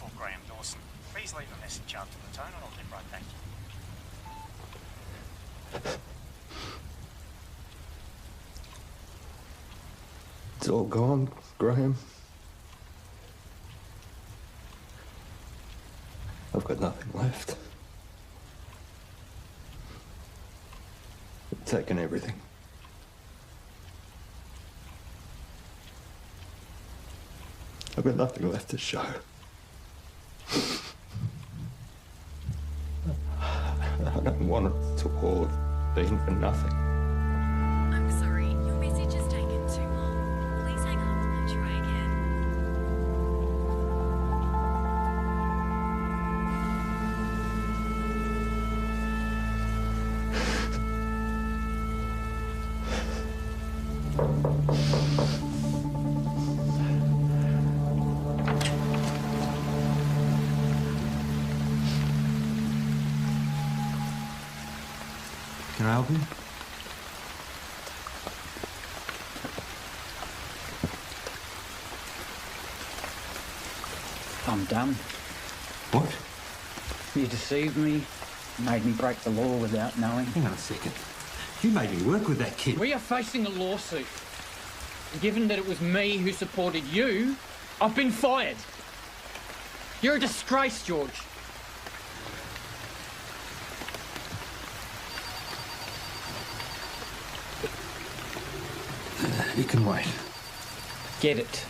call Graham Dawson. Please leave a message after the tone and I'll get right back to you. It's all gone, Graham. I've got nothing left. They've taken everything. I've got nothing left to show. I don't want it to all have been for nothing. I'm sorry, your message has taken too long. Please hang up and try again. Can I help you? I'm done. What? You deceived me, made me break the law without knowing. Hang on a second. You made me work with that kid. We are facing a lawsuit. Given that it was me who supported you, I've been fired. You're a disgrace, George. You can wait. Get it.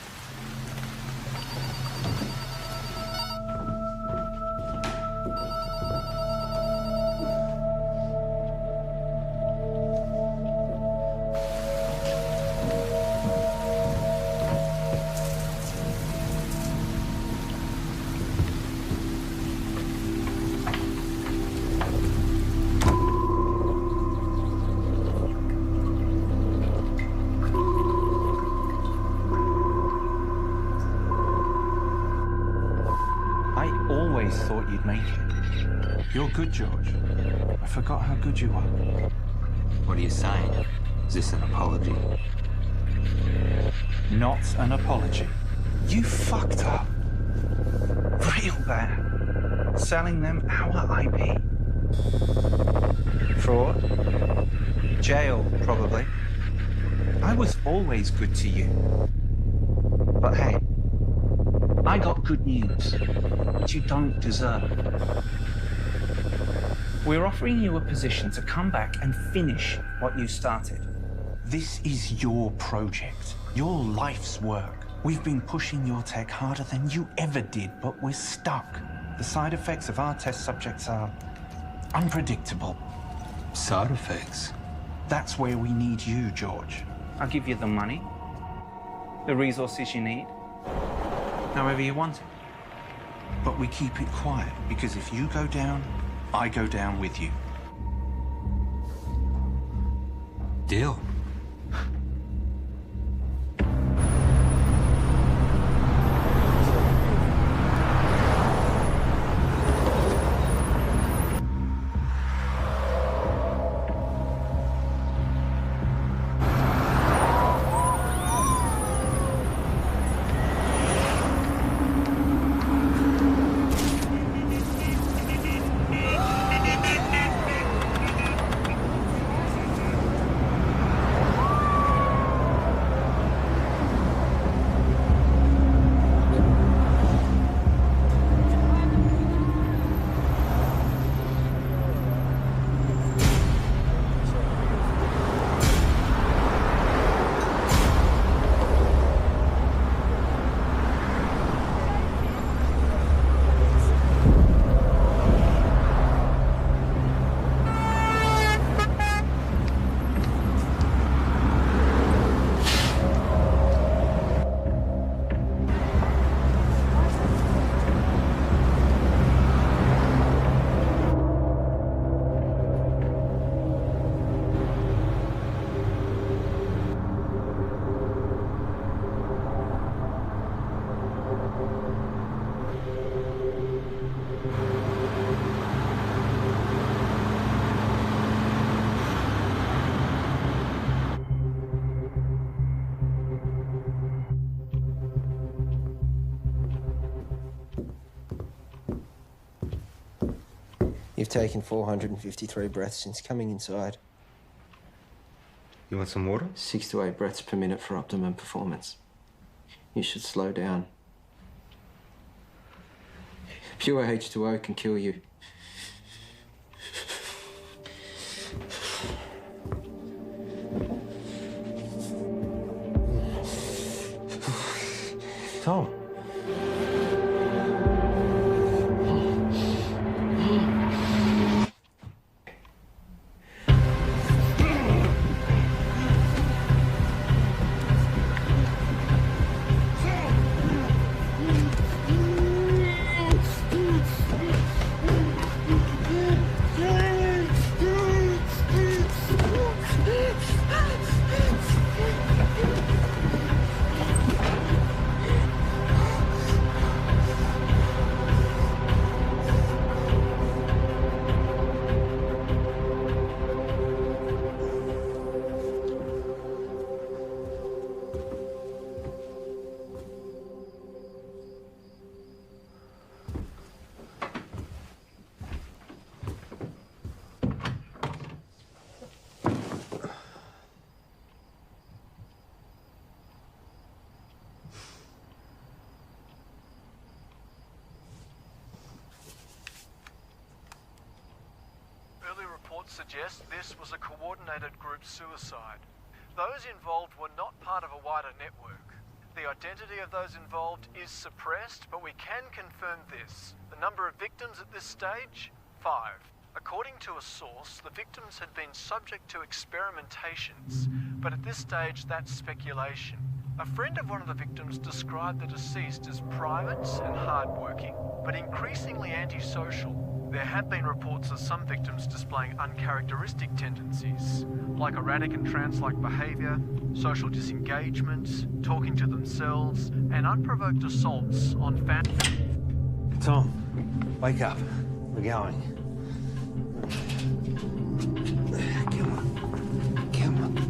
Thought you'd make it. You're good, George. I forgot how good you are. What are you saying? Is this an apology? Not an apology. You fucked up. Real bad. Selling them our IP. Fraud. Jail, probably. I was always good to you. But hey, I got good news, which you don't deserve. We're offering you a position to come back and finish what you started. This is your project, your life's work. We've been pushing your tech harder than you ever did, but we're stuck. The side effects of our test subjects are unpredictable. Side effects? That's where we need you, George. I'll give you the money, the resources you need, however you want it. But we keep it quiet, because if you go down, I go down with you. Deal. You've taken 453 breaths since coming inside. You want some water? 6 to 8 breaths per minute for optimum performance. You should slow down. Pure H2O can kill you. Tom. Early reports suggest this was a coordinated group suicide. Those involved were not part of a wider network. The identity of those involved is suppressed, but we can confirm this. The number of victims at this stage? 5. According to a source, the victims had been subject to experimentations, but at this stage that's speculation. A friend of one of the victims described the deceased as private and hardworking, but increasingly antisocial. There have been reports of some victims displaying uncharacteristic tendencies, like erratic and trance-like behaviour, social disengagement, talking to themselves, and unprovoked assaults on Tom, wake up. We're going. Come on. Come on.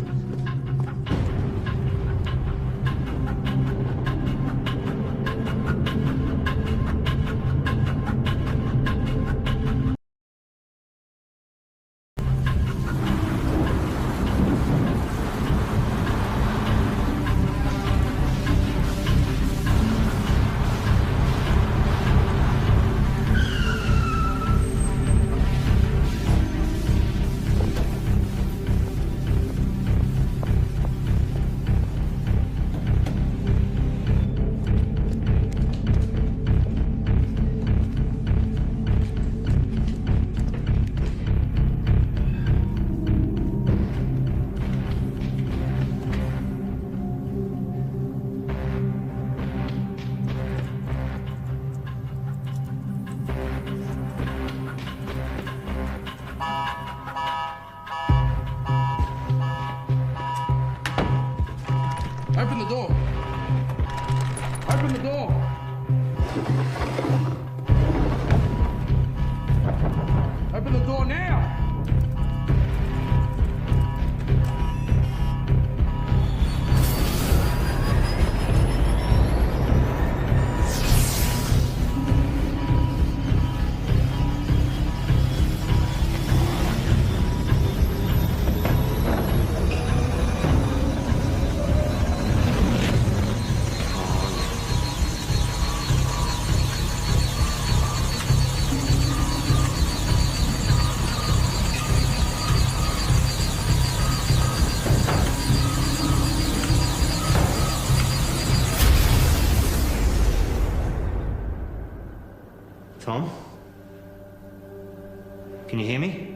Open the door. Open the door. Open the door now. Tom? Can you hear me?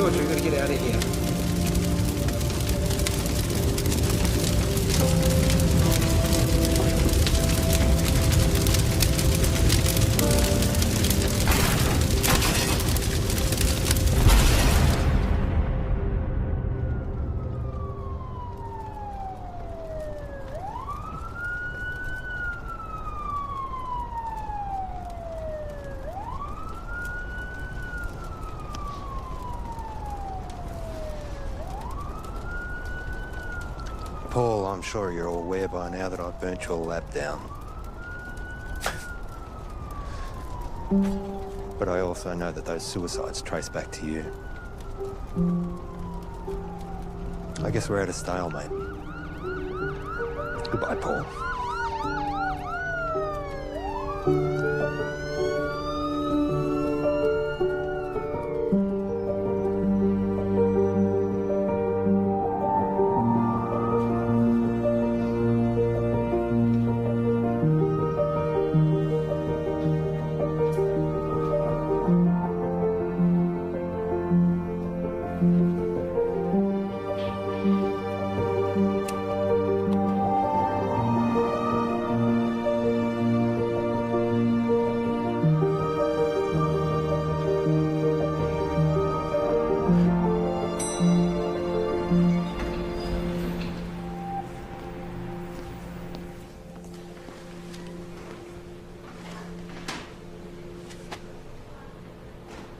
George, we've got to get out of here. Paul, I'm sure you're all aware by now that I've burnt your lab down. But I also know that those suicides trace back to you. I guess we're at a stalemate. Goodbye, Paul.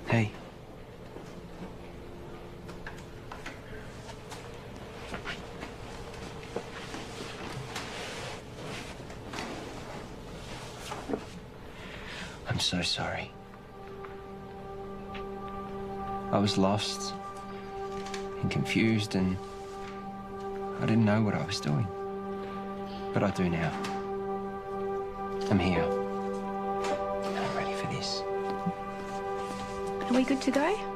Hey. I'm so sorry. I was lost and confused, and I didn't know what I was doing. But I do now. I'm here. I'm ready for this. Are we good to go?